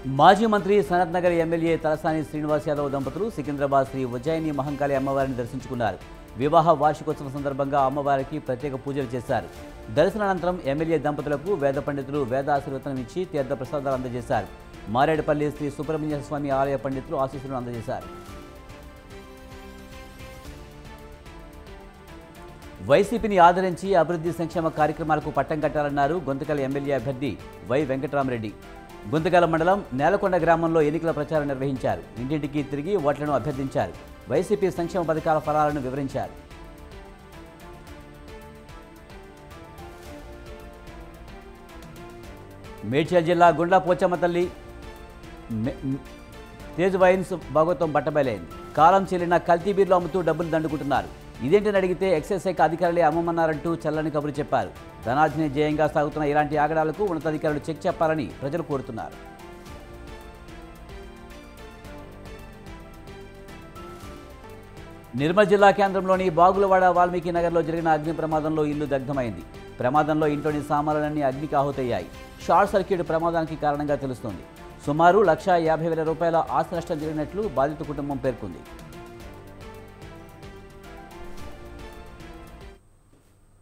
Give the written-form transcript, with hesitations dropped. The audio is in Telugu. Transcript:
మాజీ మంత్రి సనత్ నగర్ ఎమ్మెల్యే తలసాని శ్రీనివాస్ యాదవ్ దంపతులు సికింద్రాబాద్ శ్రీ ఉజ్జయిని మహంకాళి అమ్మవారిని దర్శించుకున్నారు. వివాహ వార్షికోత్సవం సందర్భంగా అమ్మవారికి ప్రత్యేక పూజలు చేశారు. దర్శనానంతరం ఎమ్మెల్యే దంపతులకు వేద పండితులు వేద ఆశీర్వచనం ఇచ్చి తీర్థ ప్రసాదాలు అందజేశారు. మారేడుపల్లి శ్రీ సుబ్రహ్మణ్య స్వామి ఆలయ పండితులు ఆశీస్సులను అందజేశారు. వైసీపీని ఆదరించి అభివృద్ధి సంక్షేమ కార్యక్రమాలకు పట్టం కట్టాలన్నారు గుంతకల్ ఎమ్మెల్యే అభ్యర్థి వై వెంకటరామరెడ్డి. గుంతకల్ మండలం నేలకొండ గ్రామంలో ఎన్నికల ప్రచారం నిర్వహించారు. ఇంటింటికి తిరిగి ఓట్లను అభ్యర్థించారు. వైసీపీ సంక్షేమ పథకాల ఫలాలను వివరించారు. మేడ్చల్ జిల్లా గుండ్ల పోచమ్మ తల్లి తేజ్ వైన్స్ భాగోత్వం బట్టబయలైంది. కాలం చెల్లిన కల్తీ బీర్లు అమ్ముతూ డబ్బులు దండుకుంటున్నారు. ఇదేంటని అడిగితే ఎక్సైజ్ శాఖ అధికారులే అమ్మమన్నారంటూ చల్లని కబురు చెప్పారు. ధనార్జనే జయంగా సాగుతున్న ఇలాంటి ఆగడాలకు ఉన్నతాధికారులు చెక్ చెప్పాలని ప్రజలు కోరుతున్నారు. నిర్మల్ జిల్లా కేంద్రంలోని బాగులవాడ వాల్మీకి నగర్లో జరిగిన అగ్ని ప్రమాదంలో ఇల్లు దగ్ధమైంది. ప్రమాదంలో ఇంట్లోని సామాన్లన్నీ అగ్నికి ఆహుతయ్యాయి. షార్ట్ సర్క్యూట్ ప్రమాదానికి కారణంగా తెలుస్తోంది. సుమారు 1,50,000 రూపాయల ఆస్తి నష్టం జరిగినట్లు బాధిత కుటుంబం పేర్కొంది.